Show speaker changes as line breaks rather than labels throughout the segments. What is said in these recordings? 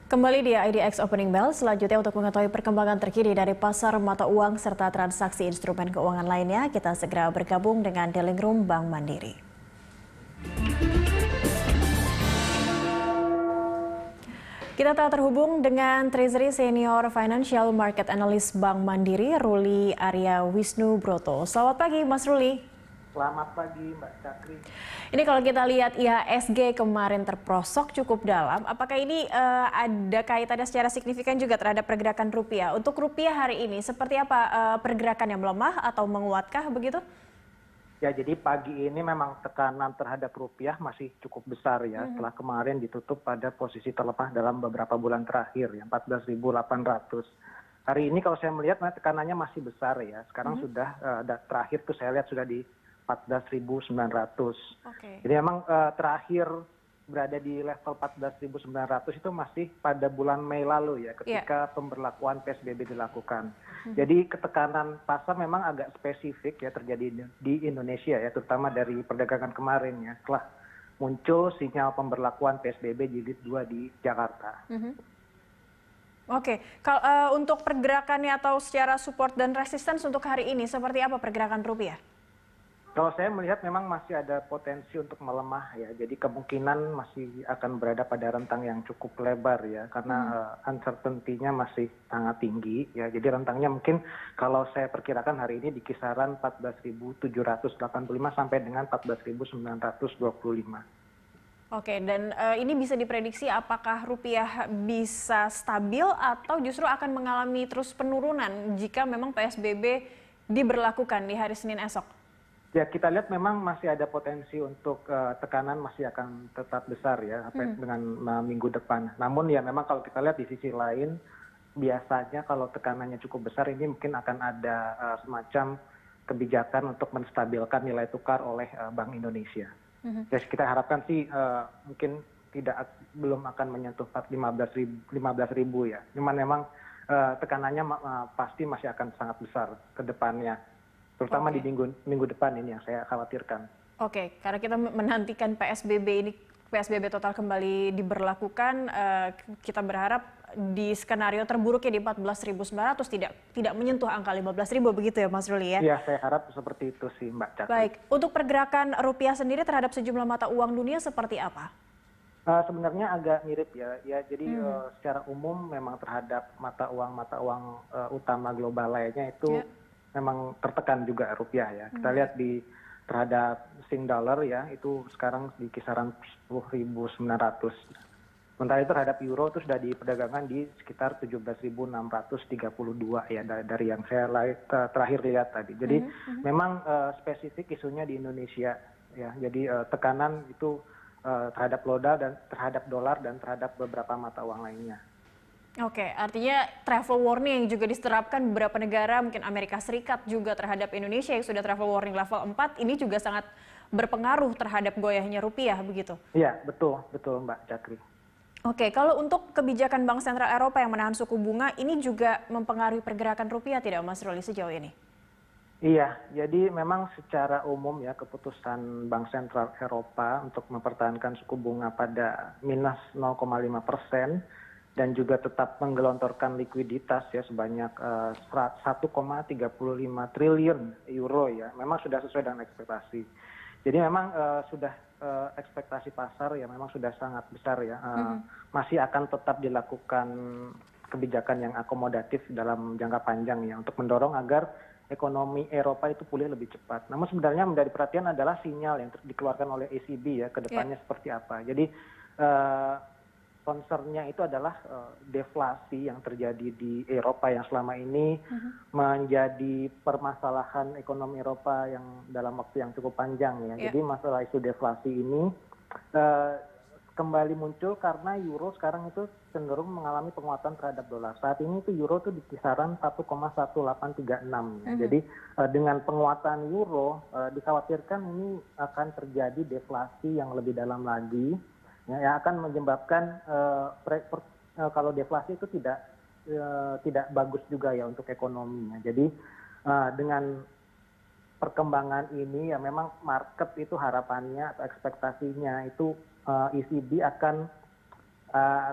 Kembali di IDX Opening Bell, selanjutnya untuk mengetahui perkembangan terkini dari pasar mata uang serta transaksi instrumen keuangan lainnya, kita segera bergabung dengan Dealing Room Bank Mandiri. Kita telah terhubung dengan Treasury Senior Financial Market Analyst Bank Mandiri, Ruli Arya Wisnu Broto. Selamat pagi, Mas Ruli.
Selamat pagi, Mbak Cakri.
Ini kalau kita lihat IHSG kemarin terprosok cukup dalam, apakah ini ada kaitannya secara signifikan juga terhadap pergerakan rupiah? Untuk rupiah hari ini, seperti apa pergerakan yang melemah atau menguatkah begitu?
Ya, jadi pagi ini memang tekanan terhadap rupiah masih cukup besar ya, setelah kemarin ditutup pada posisi terlemah dalam beberapa bulan terakhir, ya 14.800. Hari ini kalau saya melihat tekanannya masih besar ya, sekarang sudah terakhir tuh saya lihat sudah di 14.900. Jadi memang terakhir berada di level 14.900 itu masih pada bulan Mei lalu ya, ketika pemberlakuan PSBB dilakukan. Jadi ketekanan pasar memang agak spesifik ya terjadi di Indonesia ya, terutama dari perdagangan kemarin ya, setelah muncul sinyal pemberlakuan PSBB jilid 2 di Jakarta.
Oke, kalau untuk pergerakannya atau secara support dan resistance untuk hari ini, seperti apa pergerakan rupiah?
Kalau saya melihat memang masih ada potensi untuk melemah ya, jadi kemungkinan masih akan berada pada rentang yang cukup lebar ya, karena uncertainty-nya masih sangat tinggi ya, jadi rentangnya mungkin kalau saya perkirakan hari ini di kisaran 14.785 sampai dengan 14.925.
Oke, dan ini bisa diprediksi apakah rupiah bisa stabil atau justru akan mengalami terus penurunan jika memang PSBB diberlakukan di hari Senin esok?
Ya, kita lihat memang masih ada potensi untuk tekanan masih akan tetap besar ya sampai dengan minggu depan. Namun ya memang kalau kita lihat di sisi lain, biasanya kalau tekanannya cukup besar ini mungkin akan ada semacam kebijakan untuk menstabilkan nilai tukar oleh Bank Indonesia. Jadi kita harapkan sih mungkin belum akan menyentuh 15.000 ya. Cuman memang tekanannya pasti masih akan sangat besar ke depannya. Terutama di minggu depan ini yang saya khawatirkan. Oke,
karena kita menantikan PSBB total kembali diberlakukan, kita berharap di skenario terburuknya di 14.900 tidak menyentuh angka 15.000 begitu ya Mas Ruli ya?
Iya, saya harap seperti itu sih Mbak Cakri.
Baik, untuk pergerakan rupiah sendiri terhadap sejumlah mata uang dunia seperti apa?
Sebenarnya agak mirip ya. Jadi secara umum memang terhadap mata uang utama global lainnya itu memang tertekan juga rupiah ya. Kita lihat terhadap Sing dollar ya, itu sekarang di kisaran 10.900. Sementara itu terhadap euro itu sudah diperdagangkan di sekitar 17.632 ya dari yang saya terakhir lihat tadi. Jadi memang spesifik isunya di Indonesia ya. Jadi tekanan itu terhadap dolar dan terhadap beberapa mata uang lainnya.
Oke, artinya travel warning yang juga diterapkan beberapa negara, mungkin Amerika Serikat juga terhadap Indonesia yang sudah travel warning level 4, ini juga sangat berpengaruh terhadap goyahnya rupiah, begitu?
Iya, betul Mbak Cakri.
Oke, kalau untuk kebijakan Bank Sentral Eropa yang menahan suku bunga, ini juga mempengaruhi pergerakan rupiah tidak Mas Ruli sejauh ini?
Iya, jadi memang secara umum ya keputusan Bank Sentral Eropa untuk mempertahankan suku bunga pada minus 0,5%, dan juga tetap menggelontorkan likuiditas ya sebanyak 1,35 triliun euro ya, memang sudah sesuai dengan ekspektasi. Jadi memang sudah ekspektasi pasar ya memang sudah sangat besar ya, masih akan tetap dilakukan kebijakan yang akomodatif dalam jangka panjang ya untuk mendorong agar ekonomi Eropa itu pulih lebih cepat. Namun sebenarnya menjadi perhatian adalah sinyal yang dikeluarkan oleh ECB ya ke depannya seperti apa. Jadi concernnya itu adalah deflasi yang terjadi di Eropa yang selama ini menjadi permasalahan ekonomi Eropa yang dalam waktu yang cukup panjang ya. Jadi masalah isu deflasi ini kembali muncul karena euro sekarang itu cenderung mengalami penguatan terhadap dolar. Saat ini itu euro itu di kisaran 1,1836 ya. Jadi dengan penguatan euro dikhawatirkan ini akan terjadi deflasi yang lebih dalam lagi. Ya, yang akan menyebabkan kalau deflasi itu tidak bagus juga ya untuk ekonominya. Jadi dengan perkembangan ini ya memang market itu harapannya atau ekspektasinya itu ECB akan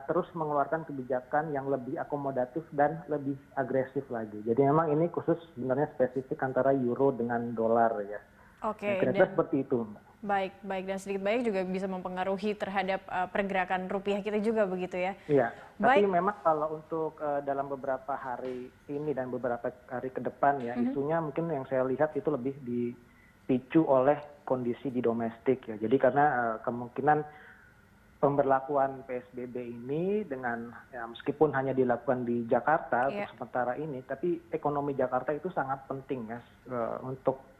terus mengeluarkan kebijakan yang lebih akomodatif dan lebih agresif lagi. Jadi memang ini khusus sebenarnya spesifik antara euro dengan dolar ya.
Oke,
Kira-kira
dan
seperti itu, Mbak.
baik dan sedikit banyak juga bisa mempengaruhi terhadap pergerakan rupiah kita juga begitu ya.
Iya, tapi
Baik.
memang kalau untuk dalam beberapa hari ini dan beberapa hari ke depan ya, isunya mungkin yang saya lihat itu lebih dipicu oleh kondisi di domestik ya. Jadi karena kemungkinan pemberlakuan PSBB ini dengan ya, meskipun hanya dilakukan di Jakarta untuk sementara ini, tapi ekonomi Jakarta itu sangat penting ya untuk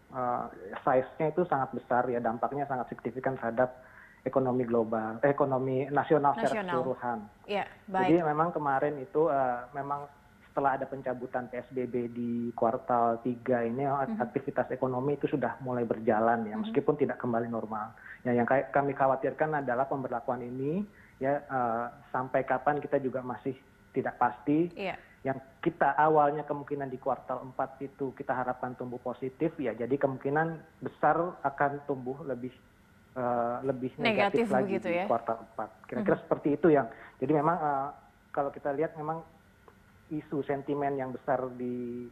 size-nya itu sangat besar ya, dampaknya sangat signifikan terhadap ekonomi global, ekonomi nasional secara keseluruhan.
Ya,
Jadi
baik.
memang kemarin itu memang setelah ada pencabutan PSBB di kuartal 3 ini aktivitas ekonomi itu sudah mulai berjalan ya, meskipun tidak kembali normal. Ya, yang kami khawatirkan adalah pemberlakuan ini ya sampai kapan kita juga masih tidak pasti.
Iya.
Yang kita awalnya kemungkinan di kuartal 4 itu kita harapkan tumbuh positif ya, jadi kemungkinan besar akan tumbuh lebih negatif lagi
begitu
di
ya.
kuartal 4. Kira-kira seperti itu yang. Jadi memang kalau kita lihat memang isu sentimen yang besar di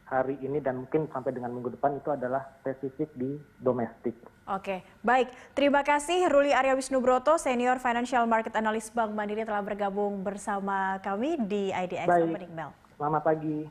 hari ini dan mungkin sampai dengan minggu depan itu adalah spesifik di domestik.
Oke, baik. Terima kasih Ruli Arya Wisnubroto, Senior Financial Market Analyst Bank Mandiri telah bergabung bersama kami di IDX Opening Bell.
Selamat pagi.